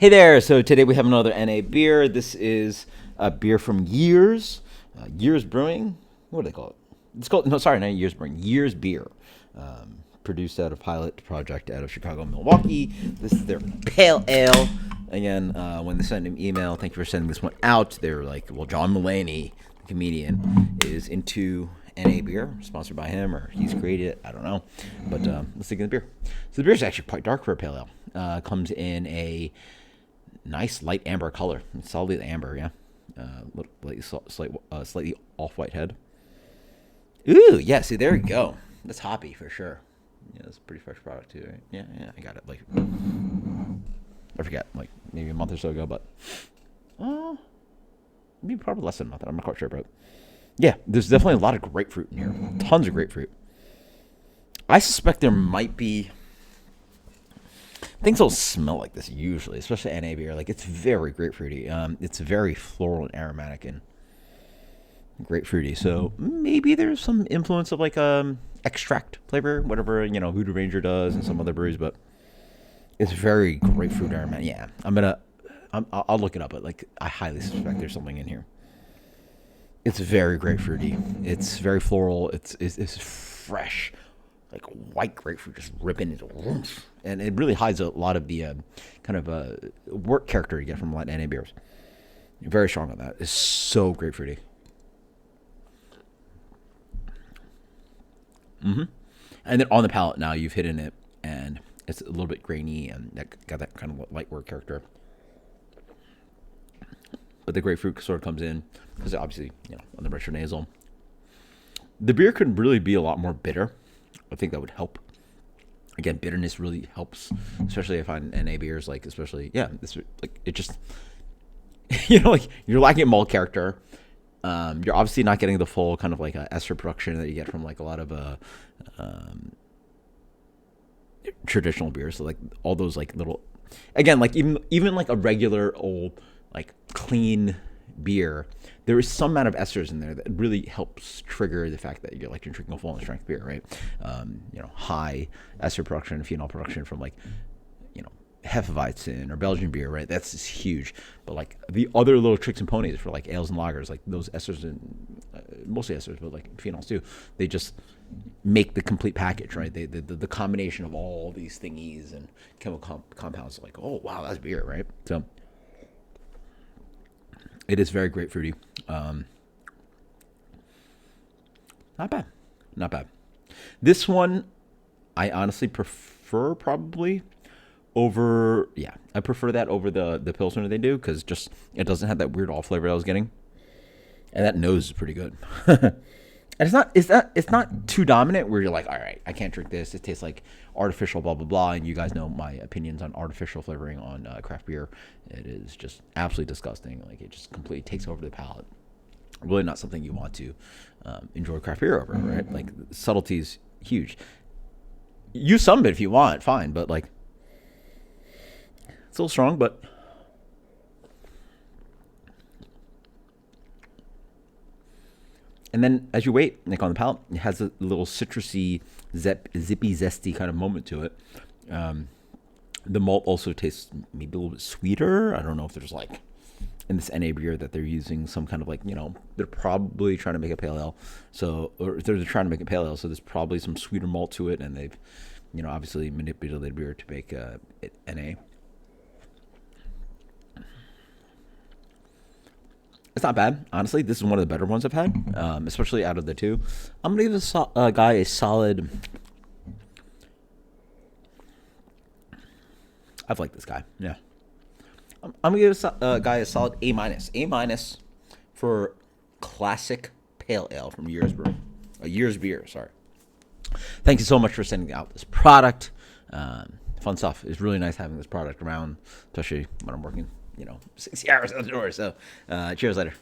Hey there! So today we have another NA beer. This is a beer from Years, Years Brewing. What do they call it? It's called not Years Brewing, Years Beer. Produced out of pilot project out of Chicago, Milwaukee. This is their pale ale. Again, when they sent an email, thank you for sending this one out. They're like, well, John Mulaney, the comedian, is into NA beer, sponsored by him, or he's created it. I don't know, but let's dig into the beer. So the beer is actually quite dark for a pale ale. Comes in a nice light amber color, solid amber, yeah. Slightly off-white head. Ooh, yeah. See, there we go. That's hoppy for sure. Yeah, that's a pretty fresh product too, right? Yeah, I got it. Like, I forget, like maybe a month or so ago, but maybe probably less than a month. I'm not quite sure, but yeah, there's definitely a lot of grapefruit in here. Tons of grapefruit. I suspect there might be. Things don't smell like this usually, especially NA beer. Like, it's very grapefruity. It's very floral and aromatic and grapefruity. So maybe there's some influence of like extract flavor, whatever Voodoo Ranger does and some other breweries. But it's very grapefruit aromatic. Yeah, I'll look it up, but like I highly suspect there's something in here. It's very grapefruity. It's very floral. It's fresh. Like white grapefruit just ripping into it. And it really hides a lot of the kind of work character you get from a lot of NA beers. Very strong on that. It's so grapefruity. And then on the palate now, you've hidden it, and it's a little bit grainy and got that kind of light work character. But the grapefruit sort of comes in because obviously, on the retronasal. The beer could really be a lot more bitter. I think that would help. Again, bitterness really helps, especially if I find NA beers, like especially this like it just like you're lacking malt character. You're obviously not getting the full kind of like ester production that you get from like a lot of traditional beers. So like all those like little, again, like even like a regular old like clean beer, there is some amount of esters in there that really helps trigger the fact that you're drinking a full strength beer, right? High ester production, phenol production from like Hefeweizen or Belgian beer, right? That's just huge. But like the other little tricks and ponies for like ales and lagers, like those esters and mostly esters, but like phenols too, they just make the complete package, right? The combination of all these thingies and chemical compounds, like, oh wow, that's beer, right? So it is very grapefruity. Not bad. This one, I honestly prefer probably over. Yeah, I prefer that over the Pilsner they do because just it doesn't have that weird off flavor I was getting, and that nose is pretty good. And it's not too dominant where you're like, all right, I can't drink this. It tastes like artificial, blah blah blah. And you guys know my opinions on artificial flavoring on craft beer. It is just absolutely disgusting. Like it just completely takes over the palate. Really not something you want to enjoy craft beer over, right? Like subtlety's huge. Use some of it if you want, fine, but like it's a little strong, but. And then as you wait, like on the palate, it has a little citrusy, zippy, zesty kind of moment to it. The malt also tastes maybe a little bit sweeter. I don't know if there's like in this NA beer that they're using some kind of like, they're probably trying to make a pale ale. So, or they're trying to make a pale ale. So there's probably some sweeter malt to it. And they've, obviously manipulated beer to make it NA. It's not bad, honestly. This is one of the better ones I've had, especially out of the two. I'm gonna give this guy a solid. I've liked this guy. Yeah, I'm gonna give this guy a solid A minus. A minus for classic pale ale from Years Brew, Years Beer. Sorry. Thank you so much for sending out this product. Fun stuff. It's really nice having this product around, especially when I'm working 60 hours outdoors. So, cheers later.